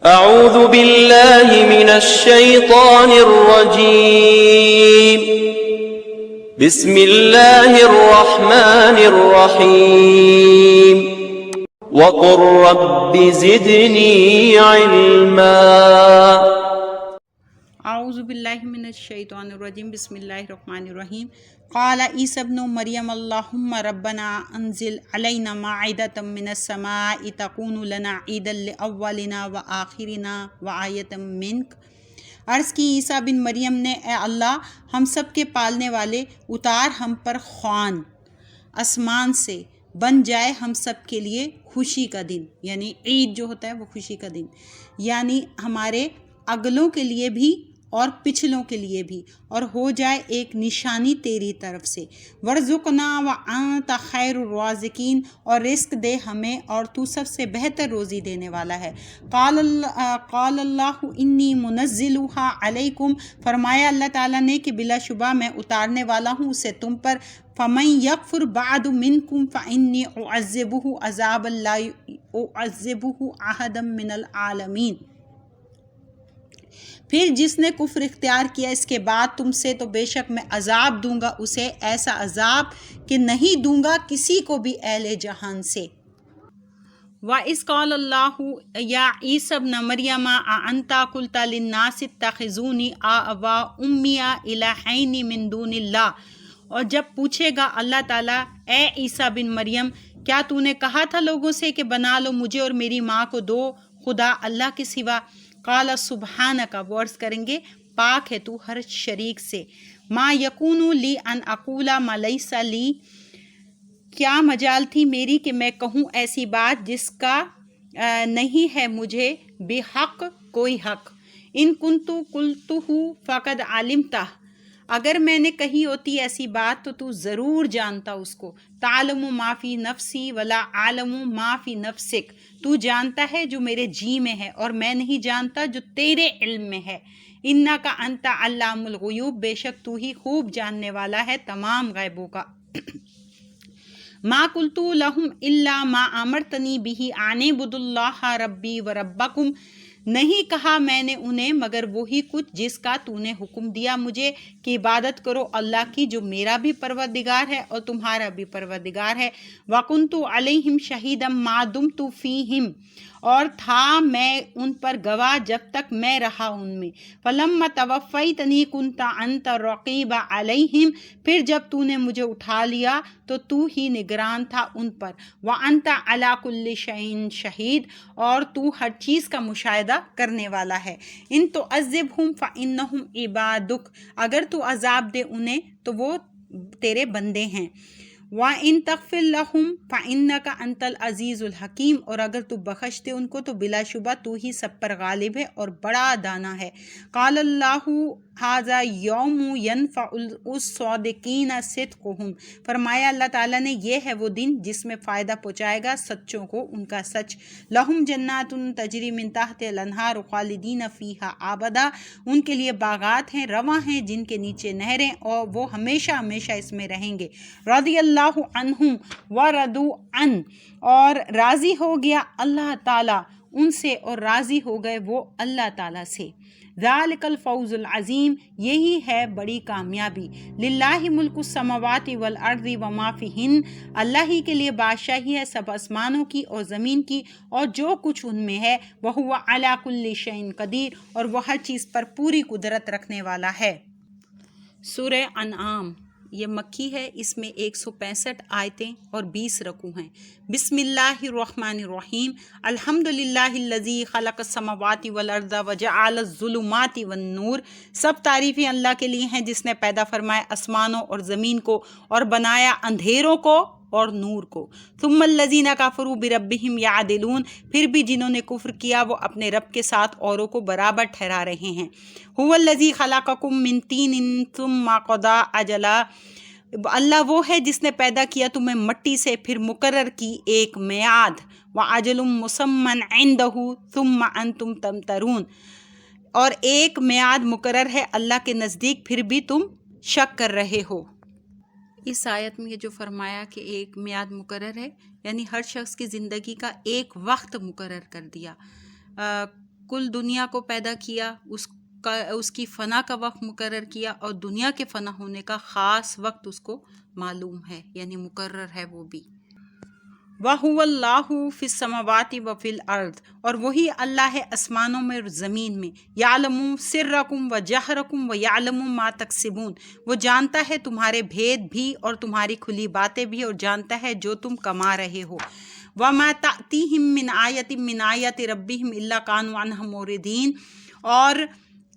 اعوذ باللہ من الشیطان الرجیم بسم اللہ الرحمن الرحیم وقل رب زدنی علما۔ اعوذ باللہ من الشیطان الرجیم بسم اللہ الرحمن الرحیم۔ قال عیسی ابن مریم اللہم ربنا انزل علینا مائدۃ من السماء تکون لنا عیدا لاولنا وآخرنا وآیۃ منک۔ عرض کی عیسیٰ بن مریم نے، اے اللہ ہم سب کے پالنے والے، اتار ہم پر خوان آسمان سے، بن جائے ہم سب کے لیے خوشی کا دن، یعنی عید جو ہوتا ہے وہ خوشی کا دن، یعنی ہمارے اگلوں کے لیے بھی اور پچھلوں کے لیے بھی، اور ہو جائے ایک نشانی تیری طرف سے۔ ورزقنا وانت خیر الرازقین، اور رزق دے ہمیں اور تو سب سے بہتر روزی دینے والا ہے۔ قال اللہ انی منزلھا علیکم، فرمایا اللہ تعالیٰ نے کہ بلا شبہ میں اتارنے والا ہوں اسے تم پر۔ فمن یکفر بعد منکم فانی اعذبہ عذابا لا اعذبہ احدا من العالمین، پھر جس نے کفر اختیار کیا اس کے بعد تم سے، تو بے شک میں عذاب دوں گا اسے ایسا عذاب کہ نہیں دوں گا کسی کو بھی اہل جہان سے۔ وَإِذْ قَالَ اللَّهُ يَا عِيسَى ابْنَ مَرْيَمَ أَأَنْتَ قُلْتَ لِلنَّاسِ اتَّخِذُونِي وَأُمِّيَ إِلَٰهَيْنِ مِن دُونِ اللَّهِ، اور جب پوچھے گا اللہ تعالیٰ، اے عیسیٰ بن مریم، کیا تو نے کہا تھا لوگوں سے کہ بنا لو مجھے اور میری ماں کو دو خدا اللہ کے سوا؟ قال سبحانک، وہ عرض کریں گے پاک ہے تو ہر شریک سے۔ ما یکون لی ان اقول ما لیس لی، کیا مجال تھی میری کہ میں کہوں ایسی بات جس کا نہیں ہے مجھے بحق کوئی حق۔ ان کنت قلتہ فقد علمتہ، اگر میں نے کہی ہوتی ایسی بات تو تو ضرور جانتا اس کو۔ تعلم ما فی نفسی ولا اعلم ما فی نفسک، تو جانتا ہے جو میرے جی میں ہے اور میں نہیں جانتا جو تیرے علم میں ہے۔ انک انت علام الغیوب، بے شک تو ہی خوب جاننے والا ہے تمام غیبوں کا۔ ما قلت لہم الا ما امرتنی بہ ان اعبدوا اللہ ربی وربکم، نہیں کہا میں نے انہیں مگر وہی کچھ جس کا تو نے حکم دیا مجھے کہ عبادت کرو اللہ کی، جو میرا بھی پروردگار ہے اور تمہارا بھی پروردگار ہے۔ وَكُنْتُ عَلَيْهِمْ شَهِيدًا مَا دُمْتُ فِيهِمْ، اور تھا میں ان پر گواہ جب تک میں رہا ان میں۔ فَلَمَّا تَوَفَّيْتَنِي كُنْتَ أَنْتَ الرَّقِيبَ عَلَيْهِمْ، پھر جب تو نے مجھے اٹھا لیا تو تو ہی نگران تھا ان پر۔ وَأَنْتَ عَلَى كُلِّ شَيْءٍ شَهِيدٌ، اور تو ہر چیز کا مشاہدہ کرنے والا ہے۔ ان تُعَذِّبْهُمْ فَإِنَّهُمْ عِبَادُكَ، اگر تو عذاب دے انہیں تو وہ تیرے بندے ہیں۔ وَإِن تَغْفِرْ لَهُمْ فَإِنَّكَ أَنْتَ الْعَزِيزُ الْحَكِيمُ، اور اگر تو بخش دے ان کو تو بلا شبہ تو ہی سب پر غالب ہے اور بڑا دانا ہے۔ قال اللہ ھذا یوم ینفع الصادقین صدقہم، فرمایا اللہ تعالیٰ نے یہ ہے وہ دن جس میں فائدہ پہنچائے گا سچوں کو ان کا سچ۔ لہم جنات تجری من تحتہا الانہار خالدین فیہا ابدا، ان کے لیے باغات ہیں رواں ہیں جن کے نیچے نہریں اور وہ ہمیشہ ہمیشہ اس میں رہیں گے۔ رضی اللہ عنہم ورضوا عنہ، اور راضی ہو گیا اللہ تعالیٰ ان سے اور راضی ہو گئے وہ اللہ تعالیٰ سے۔ ذالک الفوز العظیم، یہی ہے بڑی کامیابی۔ للہ ملک السماوات والارض وما فیہن، اللہ ہی کے لیے بادشاہی ہے سب آسمانوں کی اور زمین کی اور جو کچھ ان میں ہے۔ وہو علی کل شیء قدیر، اور وہ ہر چیز پر پوری قدرت رکھنے والا ہے۔ سورہ انعام یہ مکی ہے، اس میں 165 آیتیں اور 20 رکوع ہیں۔ بسم اللہ الرحمن الرحیم۔ الحمد للہ الذی خلق السماوات والارض وجعل الظلمات والنور، سب تعریفیں اللہ کے لیے ہیں جس نے پیدا فرمایا آسمانوں اور زمین کو اور بنایا اندھیروں کو اور نور کو۔ ثم الذین کفروا بربہم یعدلون، پھر بھی جنہوں نے کفر کیا وہ اپنے رب کے ساتھ اوروں کو برابر ٹھہرا رہے ہیں۔ ھو الذی خلقکم من طین ثم قضی اجلا، اللہ وہ ہے جس نے پیدا کیا تمہیں مٹی سے پھر مقرر کی ایک میعاد۔ وَأَجَلٌ مُّسَمًّى عِندَهُ ثُمَّ أَنْتُمْ تَمْتَرُونَ، اور ایک میعاد مقرر ہے اللہ کے نزدیک پھر بھی تم شک کر رہے ہو۔ اس آیت میں یہ جو فرمایا کہ ایک میعاد مقرر ہے، یعنی ہر شخص کی زندگی کا ایک وقت مقرر کر دیا۔ کل دنیا کو پیدا کیا، اس کی فنا کا وقت مقرر کیا، اور دنیا کے فنا ہونے کا خاص وقت اس کو معلوم ہے، یعنی مقرر ہے وہ بھی۔ وَهُوَ اللَّهُ فِي السَّمَاوَاتِ وَفِي الْأَرْضِ، اور وہی اللہ ہے آسمانوں میں اور زمین میں۔ يَعْلَمُ سِرَّكُمْ وَجَهْرَكُمْ وَيَعْلَمُ مَا تَكْسِبُونَ، وہ جانتا ہے تمہارے بھید بھی اور تمہاری کھلی باتیں بھی، اور جانتا ہے جو تم کما رہے ہو۔ وَمَا تَأْتِيهِم مِّنْ آيَةٍ مِّنْ آيَاتِ رَبِّهِمْ إِلَّا كَانُوا عَنْهَا مُعْرِضِينَ، اور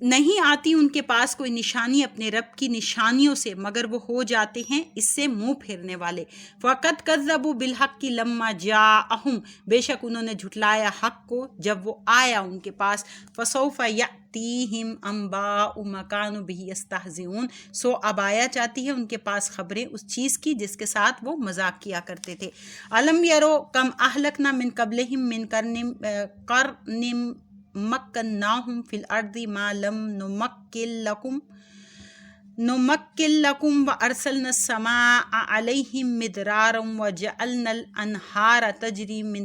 نہیں آتی ان کے پاس کوئی نشانی اپنے رب کی نشانیوں سے مگر وہ ہو جاتے ہیں اس سے منہ پھیرنے والے۔ فَقَدْ كَذَّبُوا بِالْحَقِّ لَمَّا جَاءَهُمْ، بے شک انہوں نے جھٹلایا حق کو جب وہ آیا ان کے پاس۔ فَسَوْفَ يَأْتِيهِمْ أَنْبَاءُ مَا كَانُوا بِهِ يَسْتَهْزِئُونَ، سو اب آیا چاہتی ہے ان کے پاس خبریں اس چیز کی جس کے ساتھ وہ مذاق کیا کرتے تھے۔ أَلَمْ يَرَوْا كَمْ أَهْلَكْنَا مِنْ قَبْلِهِمْ مِنْ قَرْنٍ مَكَّنَّاهُمْ فِي الْأَرْضِ مَا لَمْ نُمَكِّن لَكُمْ وَأَرْسَلْنَا السَّمَاءَ عَلَيْهِمْ مِدْرَارًا وَجَعَلْنَا الْأَنْهَارَ تَجْرِي مِنْ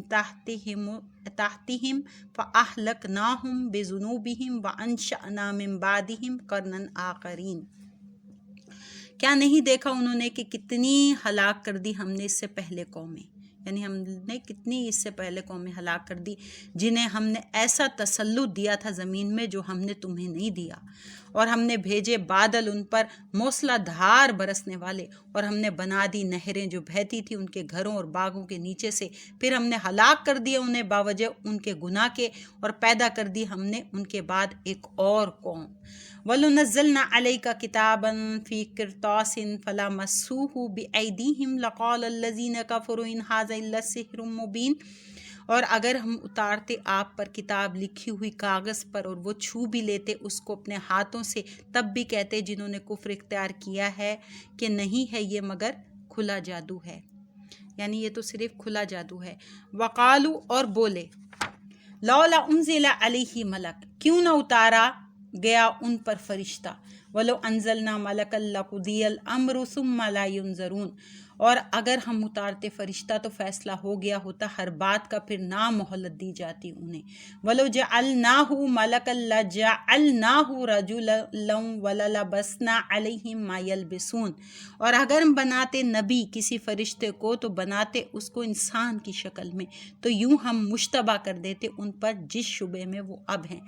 تَحْتِهِمْ فَأَهْلَكْنَاهُمْ بِذُنُوبِهِمْ وَأَنشَأْنَا مِنْ بَعْدِهِمْ قَرْنًا آخَرِينَ۔ کیا نہیں دیکھا انہوں نے کہ کتنی ہلاک کر دی ہم نے اس سے پہلے قومیں، یعنی ہم نے کتنی اس سے پہلے قومیں ہلاک کر دی جنہیں ہم نے ایسا تسلط دیا تھا زمین میں جو ہم نے تمہیں نہیں دیا، اور ہم نے بھیجے بادل ان پر موسلا دھار برسنے والے، اور ہم نے بنا دی نہریں جو بہتی تھی ان کے گھروں اور باغوں کے نیچے سے، پھر ہم نے ہلاک کر دیا انہیں باوجہ ان کے گناہ کے، اور پیدا کر دی ہم نے ان کے بعد ایک اور قوم۔ وَلُنَزِّلْنَا عَلَيْكَ كِتَابًا فِي قِرْطَاسٍ فَلَمَسُّوهُ بِأَيْدِيهِمْ لَقَالَ الَّذِينَ كَفَرُوا إِنْ هَذَا إِلَّا سِحْرٌ مُّبِينٌ، اور اگر ہم اتارتے آپ پر کتاب لکھی ہوئی کاغذ پر اور وہ چھو بھی لیتے اس کو اپنے ہاتھوں سے، تب بھی کہتے جنہوں نے کفر اختیار کیا ہے کہ نہیں ہے یہ مگر کھلا جادو ہے، یعنی یہ تو صرف کھلا جادو ہے۔ وقالو، اور بولے، لولا انزل علیہ ملک، کیوں نہ اتارا گیا ان پر فرشتہ، ولو انزلنا ملکا لقضی الامر ثم لا ینظرون، اور اگر ہم اتارتے فرشتہ تو فیصلہ ہو گیا ہوتا ہر بات کا، پھر نہ مہلت دی جاتی انہیں۔ ولو جعلناہ ملکا لجعلناہ رجلا وللبسنا علیہم ما یلبسون، اور اگر ہم بناتے نبی کسی فرشتے کو تو بناتے اس کو انسان کی شکل میں، تو یوں ہم مشتبہ کر دیتے ان پر جس شبے میں وہ اب ہیں۔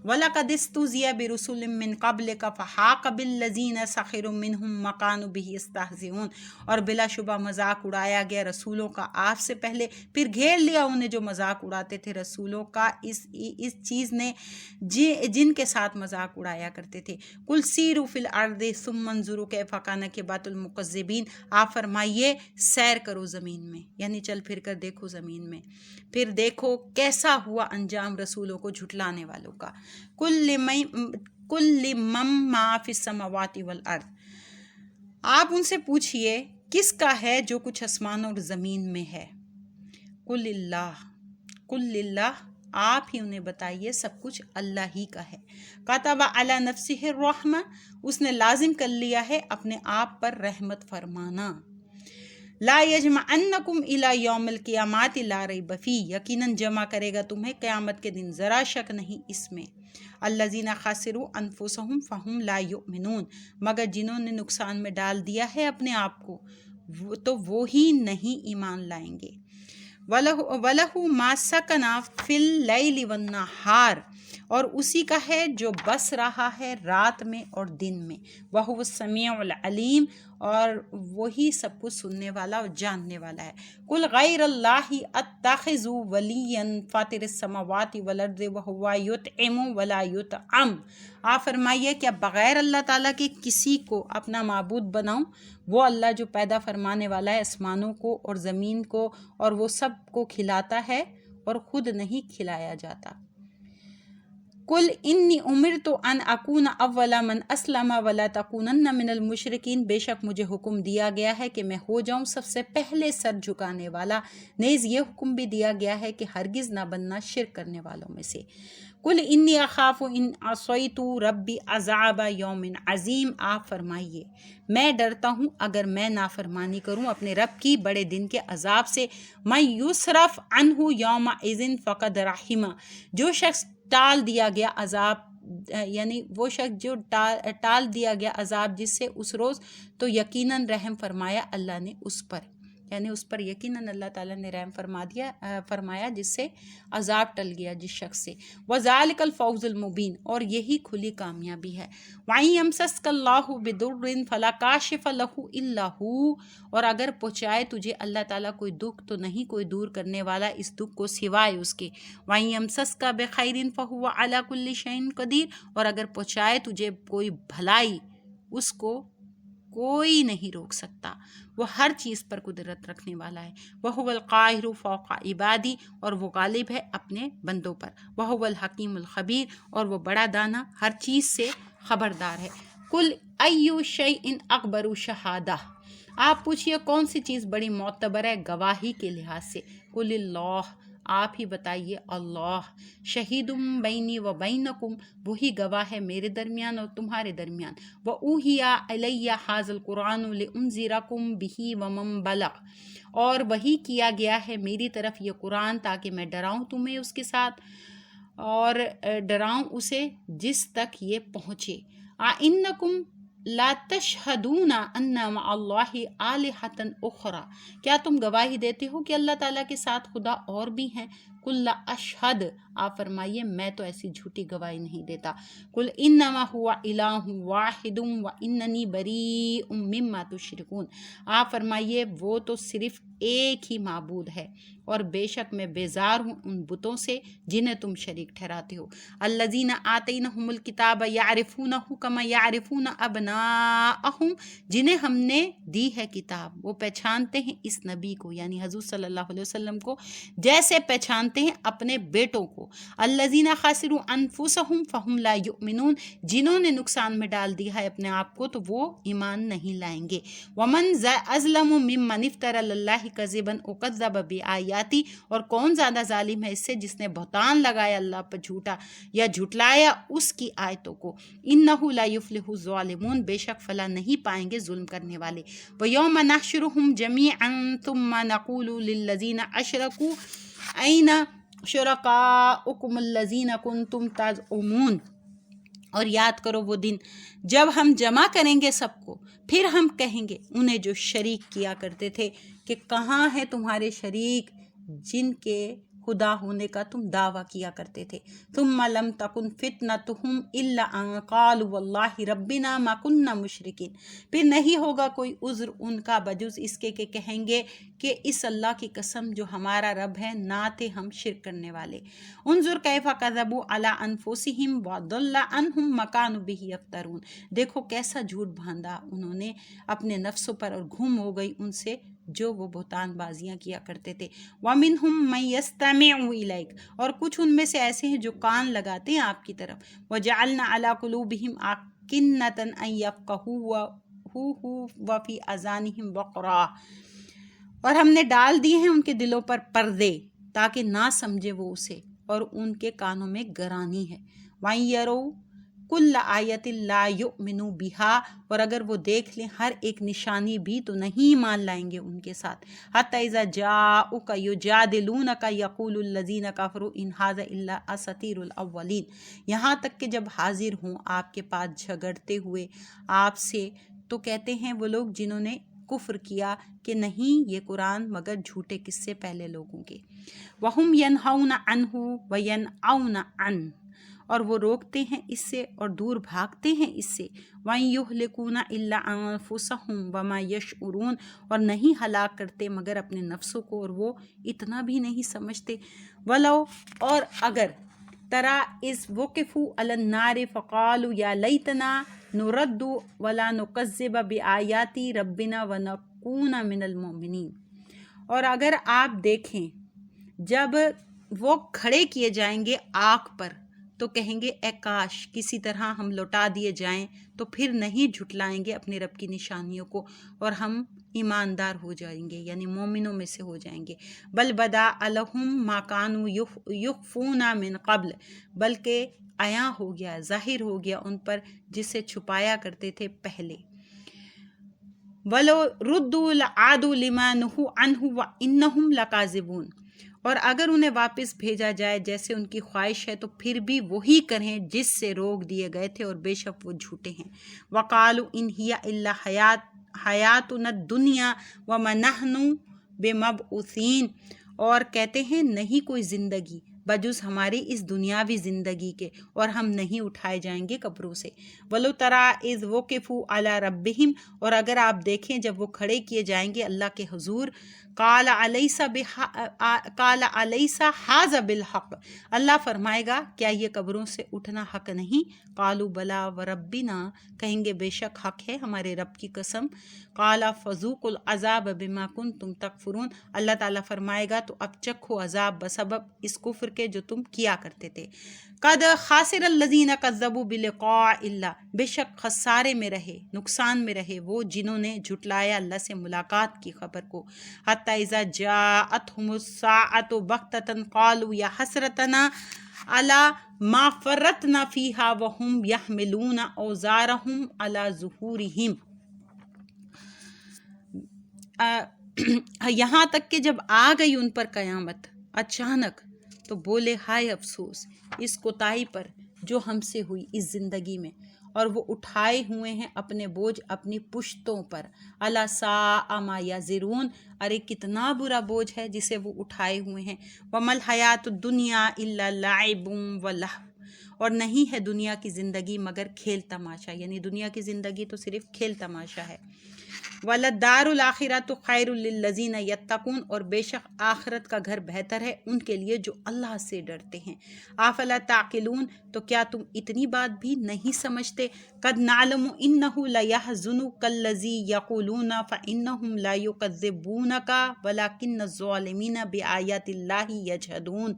وَلَقَدِ اسْتُهْزِئَ بِرُسُلٍ مِّن قَبْلِكَ فَحَاقَ بِالَّذِينَ سَخِرُوا مِنْهُم مَّا كَانُوا بِهِ يَسْتَهْزِئُونَ، اور بلا شبہ مذاق اڑایا گیا رسولوں کا آپ سے پہلے، پھر گھیر لیا انہیں جو مذاق اڑاتے تھے رسولوں کا اس چیز نے جن کے ساتھ مذاق اڑایا کرتے تھے۔ قُلْ سِیرُوا فِی الْأَرْضِ ثُمَّ انظُرُوا کَیْفَ کَانَ عَاقِبَۃُ الْمُکَذِّبِینَ، آپ فرمائیے سیر کرو زمین میں، یعنی چل پھر کر دیکھو زمین میں، پھر دیکھو کیسا ہوا انجام رسولوں کو جھٹلانے والوں کا۔ کُلْ لِمَن مَّا فِی السَّمَاوَاتِ وَالْأَرْضِ، آپ ان سے پوچھئے کس کا ہے جو کچھ آسمانوں اور زمین میں ہے۔ قُلِ اللَّهُ، آپ ہی انہیں بتائیے سب کچھ اللہ ہی کا ہے۔ کتب علی نفسہ الرحمہ، اس نے لازم کر لیا ہے اپنے آپ پر رحمت فرمانا۔ لا یجمعنکم الی یوم القیامۃ لا ریب فیہ، یقیناً جمع کرے گا تمہیں قیامت کے دن، ذرا شک نہیں اس میں۔ الذین خسروا انفسہم فہم لا یؤمنون، مگر جنہوں نے نقصان میں ڈال دیا ہے اپنے آپ کو تو وہی نہیں ایمان لائیں گے۔ وَلَهُ مَا سَكَنَ فِي اللَّيْلِ وَالنَّهَارِ، اور اسی کا ہے جو بس رہا ہے رات میں اور دن میں۔ وَهُوَ السَّمِيعُ الْعَلِيمُ، اور وہی سب کچھ سننے والا اور جاننے والا ہے۔ قُلْ غَيْرَ اللَّهِ أَتَّخِذُ وَلِيًّا فَاطِرَ السَّمَاوَاتِ وَالْأَرْضِ وَهُوَ يُطْعِمُ وَلَا يُطْعَمُ، آپ فرمائیے کیا بغیر اللہ تعالیٰ کے کسی کو اپنا معبود بناؤں؟ وہ اللہ جو پیدا فرمانے والا ہے آسمانوں کو اور زمین کو، اور وہ سب کو کھلاتا ہے اور خود نہیں کھلایا جاتا۔ قُلْ إِنِّی أُمِرْتُ أَنْ أَکُونَ أَوَّلَ مَنْ أَسْلَمَ وَلَا تَکُونَنَّ مِنَ الْمُشْرِکِینَ، بے شک مجھے حکم دیا گیا ہے کہ میں ہو جاؤں سب سے پہلے سر جھکانے والا، نیز یہ حکم بھی دیا گیا ہے کہ ہرگز نہ بننا شرک کرنے والوں میں سے۔ قُلْ إِنِّی أَخَافُ إِنْ عَصَیْتُ رَبِّی عَذَابَ یَوْمٍ عَظِیمٍ، آپ فرمائیے میں ڈرتا ہوں اگر میں نافرمانی کروں اپنے رب کی بڑے دن کے عذاب سے۔ مَن یُصْرَفْ عَنْہُ یَوْمَئِذٍ فَقَدْ رَحِمَ، جو شخص ٹال دیا گیا عذاب، یعنی وہ شخص جو ٹال دیا گیا عذاب جس سے اس روز، تو یقیناً رحم فرمایا اللہ نے اس پر، یعنی اس پر یقیناً اللہ تعالیٰ نے رحم فرمایا جس سے عذاب ٹل گیا جس شخص سے۔ وَذَلِكَ الْفَوْزُ الْمُبِينُ، اور یہی کھلی کامیابی ہے۔ وَإِن يَمْسَسْكَ اللَّهُ بِضُرٍّ فَلَا كَاشِفَ لَهُ إِلَّا هُوَ، اور اگر پہنچائے تجھے اللہ تعالیٰ کوئی دکھ تو نہیں کوئی دور کرنے والا اس دکھ کو سوائے اس کے۔ وَإِن يَمْسَسْكَ بِخَيْرٍ فَهُوَ عَلَى كُلِّ شَيْءٍ قَدِيرٌ، اور اگر پہنچائے تجھے کوئی بھلائی اس کو کوئی نہیں روک سکتا، وہ ہر چیز پر قدرت رکھنے والا ہے۔ وَهُوَ الْقَاهِرُ فَوْقَ عِبَادِهِ، اور وہ غالب ہے اپنے بندوں پر۔ وَهُوَ الْحَكِيمُ الْخَبِيرُ، اور وہ بڑا دانا ہر چیز سے خبردار ہے۔ قُلْ أَيُّ شَيْءٍ أَكْبَرُ شَهَادَةً، آپ پوچھئے کون سی چیز بڑی معتبر ہے گواہی کے لحاظ سے؟ قُلِ اللَّهُ، آپ ہی بتائیے اللہ، شہید بینی و بینکم، وہی گواہ ہے میرے درمیان اور تمہارے درمیان۔ وَأُوحِیَ إِلَیَّ هَذَا الْقُرْآنُ لِأُنذِرَکُم بِهِ وَمَن بَلَغَ، اور وحی کیا گیا ہے میری طرف یہ قرآن تاکہ میں ڈراؤں تمہیں اس کے ساتھ، اور ڈراؤں اسے جس تک یہ پہنچے۔ أَإِنَّکُم لا تشہدون ان مع اللہ آلہۃ اخری، کیا تم گواہی دیتے ہو کہ اللہ تعالیٰ کے ساتھ خدا اور بھی ہیں؟ قل لا اشہد، آپ فرمائیے میں تو ایسی جھوٹی گواہی نہیں دیتا۔ قل انما هو الہ واحد واننی بریء مما تشرکون، آپ فرمائیے وہ تو صرف ایک ہی معبود ہے اور بے شک میں بیزار ہوں ان بتوں سے جنہیں تم شریک ٹھہراتے ہو۔ الذین آتینہم الکتاب یعرفونہ کما یعرفون ابناءہم، جنہیں ہم نے دی ہے کتاب وہ پہچانتے ہیں اس نبی کو، یعنی حضور صلی اللہ علیہ وسلم کو، جیسے پہچانتے ہیں اپنے بیٹوں کو۔ الذین خسروا انفسہم فہم لا یؤمنون، جنہوں نے نقصان میں ڈال دیا ہے اپنے آپ کو تو وہ ایمان نہیں لائیں گے۔ ومن اظلم ممن افتری علی اللہ کذبا وکذب بآیاتی، اور کون زیادہ ظالم ہے اس سے جس نے بہتان لگایا اللہ پر جھوٹا یا جھٹلایا اس کی آیتوں کو۔ انہ لا یفلح الظالمون، بے شک فلاح نہیں پائیں گے ظلم کرنے والے۔ ویوم نحشرہم جمیعا ثم نقول للذین اشرکوا این شرکاؤکم الذین کنتم تزعمون، اور یاد کرو وہ دن جب ہم جمع کریں گے سب کو، پھر ہم کہیں گے انہیں جو شریک کیا کرتے تھے کہ کہاں ہے تمہارے شریک جن کے خدا ہونے کا تم دعویٰ کیا کرتے تھے۔ ثم لم تکن فتنتہم الا ان قالوا واللہ ربنا ما کننا مشرکین، پھر نہیں ہوگا کوئی عذر ان کا بجز اس کے کہ کہیں گے کہ اس اللہ کی قسم جو ہمارا رب ہے نہ تھے ہم شرک کرنے والے۔ انظر کیف کذبوا علی انفسہم وضل عنہم ما کانوا بہ یفترون، دیکھو کیسا جھوٹ باندھا انہوں نے اپنے نفسوں پر اور گم ہو گئی ان سے جو وہ بہتان بازیاں کیا کرتے تھے۔ وَمِنْهُمْ مَنْ يَسْتَمِعُ إِلَيْكَ، اور کچھ ان میں سے ایسے ہیں جو کان لگاتے ہیں آپ کی طرف۔ وَجَعَلْنَا عَلَىٰ قُلُوبِهِمْ أَكِنَّةً أَن يَفْقَهُوهُ وَفِي آذَانِهِمْ وَقْرًا، اور ہم نے ڈال دیے ہیں ان کے دلوں پر پردے تاکہ نہ سمجھے وہ اسے، اور ان کے کانوں میں گرانی ہے۔ وَإِن يَرَوْا کل آیت لا یؤمنوا بها، اور اگر وہ دیکھ لیں ہر ایک نشانی بھی تو نہیں مان لائیں گے ان کے ساتھ۔ حتی اذا جاؤک یجادلونک یقول الذین کفروا ان ھذا الا اساطیر الاولین، یہاں تک کہ جب حاضر ہوں آپ کے پاس جھگڑتے ہوئے آپ سے تو کہتے ہیں وہ لوگ جنہوں نے کفر کیا کہ نہیں یہ قرآن مگر جھوٹے قصے پہلے لوگوں کے۔ وَهُمْ يَنْهَوْنَ عَنْهُ وَيَنْأَوْنَ عَنْهُ، اور وہ روکتے ہیں اس سے اور دور بھاگتے ہیں اس سے۔ وَإِن يُهْلِكُونَ إِلَّا أَنفُسَهُمْ وَمَا يَشْعُرُونَ، اور نہیں ہلاک کرتے مگر اپنے نفسوں کو اور وہ اتنا بھی نہیں سمجھتے۔ وَلَوْ، اور اگر ترى إِذْ وُقِفُوا عَلَى النَّارِ فَقَالُوا يَا لَيْتَنَا نُرَدُّ وَلَا نُكَذِّبَ بِآيَاتِ رَبِّنَا وَنَكُونَ مِنَ الْمُؤْمِنِينَ، اور اگر آپ دیکھیں جب وہ کھڑے کیے جائیں گے آگ پر تو کہیں گے اے کاش کسی طرح ہم لوٹا دیے جائیں تو پھر نہیں جھٹلائیں گے اپنے رب کی نشانیوں کو اور ہم ایماندار ہو جائیں گے، یعنی مومنوں میں سے ہو جائیں گے۔ بل بدا لہم ما کانوا یخفون من قبل، بلکہ عیاں ہو گیا، ظاہر ہو گیا ان پر جسے چھپایا کرتے تھے پہلے۔ وَلَوْ رُدُّوا لَعَادُوا لِمَا نُهُوا عَنْهُ وَإِنَّهُمْ لَكَاذِبُونَ، اور اگر انہیں واپس بھیجا جائے جیسے ان کی خواہش ہے تو پھر بھی وہی کریں جس سے روک دیے گئے تھے، اور بے شک وہ جھوٹے ہیں۔ وَقَالُوا إِنْ هِيَ إِلَّا حَيَاتُنَا الدُّنْيَا وَمَا نَحْنُ بِمَبْعُوثِينَ، اور کہتے ہیں نہیں کوئی زندگی بجز ہماری اس دنیاوی زندگی کے، اور ہم نہیں اٹھائے جائیں گے قبروں سے۔ وَلَوْ تَرَىٰ إِذْ وُقِفُوا عَلَىٰ رَبِّهِمْ، اور اگر آپ دیکھیں جب وہ کھڑے کیے جائیں گے اللہ کے حضور، قَالَ أَلَيْسَ هَٰذَا بِالْحَقِّ، اللہ فرمائے گا کیا یہ قبروں سے اٹھنا حق نہیں؟ قَالُوا بَلَىٰ وَرَبِّنَا، کہیں گے بے شک حق ہے ہمارے رب کی قسم۔ قَالَ فَذُوقُوا الْعَذَابَ بِمَا كُنتُمْ تَكْفُرُونَ، اللہ تعالیٰ فرمائے گا تو اب چکھو عذاب بسبب اس کفر کے جو تم کیا کرتے تھے۔ قَدْ خَسِرَ الَّذِينَ كَذَّبُوا بِلِقَاءِ اللَّهِ، بے شک خسارے میں رہے، نقصان میں رہے وہ جنہوں نے جھٹلایا اللہ سے ملاقات کی خبر کو۔ حَتَّىٰ إِذَا جَاءَتْهُمُ السَّاعَةُ بَغْتَةً قَالُوا يَا حَسْرَتَنَا عَلَىٰ مَا فَرَّطْنَا فِيهَا وَهُمْ يَحْمِلُونَ أَوْزَارَهُمْ عَلَىٰ ظُهُورِهِمْ، یہاں تک کہ جب آ گئی ان پر قیامت اچانک تو بولے ہائے افسوس اس کوتاہی پر جو ہم سے ہوئی اس زندگی میں، اور وہ اٹھائے ہوئے ہیں اپنے بوجھ اپنی پشتوں پر۔ الا ساء ما یزرون، ارے کتنا برا بوجھ ہے جسے وہ اٹھائے ہوئے ہیں۔ وما الحیات الدنیا الا لعب ولہو، اور نہیں ہے دنیا کی زندگی مگر کھیل تماشا، یعنی دنیا کی زندگی تو صرف کھیل تماشا ہے۔ وَلَلدَّارُ الْآخِرَةُ خَيْرٌ لِّلَّذِينَ يَتَّقُونَ، اور بے شک آخرت کا گھر بہتر ہے ان کے لیے جو اللہ سے ڈرتے ہیں۔ أَفَلَا تَعْقِلُونَ، تو کیا تم اتنی بات بھی نہیں سمجھتے؟ قَدْ نَعْلَمُ إِنَّهُ لَيَحْزُنُكَ الَّذِي يَقُولُونَ فَإِنَّهُمْ لَا يُكَذِّبُونَكَ وَلَٰكِنَّ الظَّالِمِينَ بِآيَاتِ اللَّهِ يَجْحَدُونَ،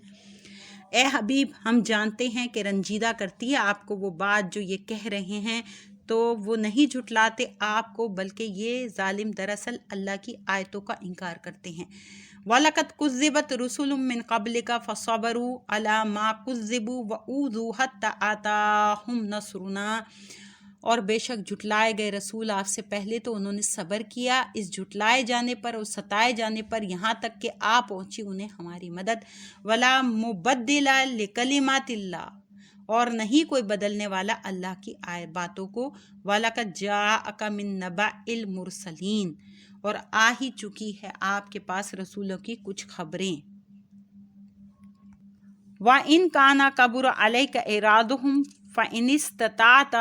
اے حبیب ہم جانتے ہیں کہ رنجیدہ کرتی ہے آپ کو وہ بات جو یہ کہہ رہے ہیں، تو وہ نہیں جھٹلاتے آپ کو بلکہ یہ ظالم دراصل اللہ کی آیتوں کا انکار کرتے ہیں۔ وَلَقَدْ كُذِّبَتْ رُسُلٌ مِّن قَبْلِكَ فَصَبَرُوا عَلَىٰ مَا كُذِّبُوا وَأُوذُوا حَتَّىٰ آتَاهُمْ نَصْرُنَا، اور بے شک جھٹلائے گئے رسول آپ سے پہلے تو انہوں نے صبر کیا اس جھٹلائے جانے پر اور ستائے جانے پر، یہاں تک کہ آ پہنچی انہیں ہماری مدد۔ وَلَا مُبَدِّلَ لِكَلِمَاتِ اللَّهِ، اور نہیں کوئی بدلنے والا اللہ کی باتوں کو۔ وَلَقَدْ جَاءَكَ مِن نَّبَإِ الْمُرْسَلِينَ، اور آ ہی چکی ہے آپ کے پاس رسولوں کی کچھ خبریں۔ وَإِن كَانَ كَبُرَ عَلَيْكَ إِعْرَاضُهُمْ فَإِنِ اسْتَطَعْتَ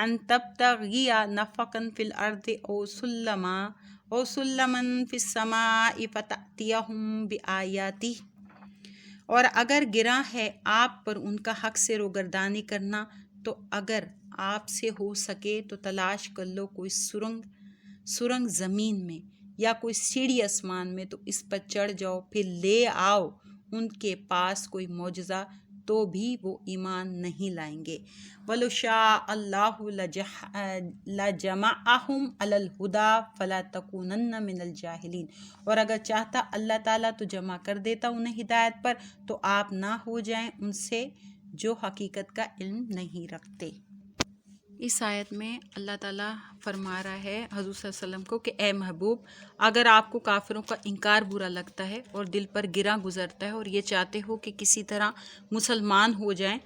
أَن تَبْتَغِيَ نَفَقًا فِي الْأَرْضِ أَوْ سُلَّمًا فِي السَّمَاءِ فَتَأْتِيَهُم بِآيَاتِهِ، اور اگر گراں ہے آپ پر ان کا حق سے روگردانی کرنا، تو اگر آپ سے ہو سکے تو تلاش کر لو کوئی سرنگ زمین میں یا کوئی سیڑھی آسمان میں، تو اس پر چڑھ جاؤ، پھر لے آؤ ان کے پاس کوئی معجزہ، تو بھی وہ ایمان نہیں لائیں گے۔ وَلَوْ شَاءَ اللَّهُ لَجَمَعَهُمْ عَلَى الْهُدَىٰ فَلَا تَكُونَنَّ مِنَ الْجَاهِلِينَ، اور اگر چاہتا اللہ تعالیٰ تو جمع کر دیتا انہیں ہدایت پر، تو آپ نہ ہو جائیں ان سے جو حقیقت کا علم نہیں رکھتے۔ اس آیت میں اللہ تعالیٰ فرما رہا ہے حضور صلی اللہ علیہ وسلم کو کہ اے محبوب، اگر آپ کو کافروں کا انکار برا لگتا ہے اور دل پر گراں گزرتا ہے اور یہ چاہتے ہو کہ کسی طرح مسلمان ہو جائیں،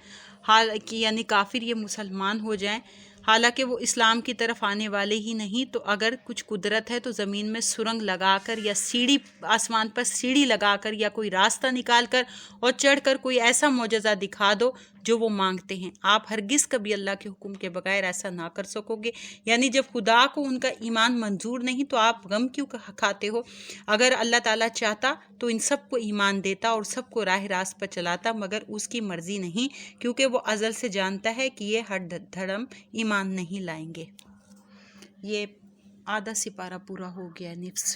حالانکہ یعنی کافر یہ مسلمان ہو جائیں، حالانکہ وہ اسلام کی طرف آنے والے ہی نہیں، تو اگر کچھ قدرت ہے تو زمین میں سرنگ لگا کر یا سیڑھی آسمان پر سیڑھی لگا کر یا کوئی راستہ نکال کر اور چڑھ کر کوئی ایسا معجزہ دکھا دو جو وہ مانگتے ہیں۔ آپ ہرگز کبھی اللہ کے حکم کے بغیر ایسا نہ کر سکو گے، یعنی جب خدا کو ان کا ایمان منظور نہیں تو آپ غم کیوں کھاتے ہو؟ اگر اللہ تعالیٰ چاہتا تو ان سب کو ایمان دیتا اور سب کو راہ راست پر چلاتا، مگر اس کی مرضی نہیں، کیونکہ وہ ازل سے جانتا ہے کہ یہ ہر دھڑم ایمان نہیں لائیں گے۔ یہ آدھا سپارہ پورا ہو گیا، نصف۔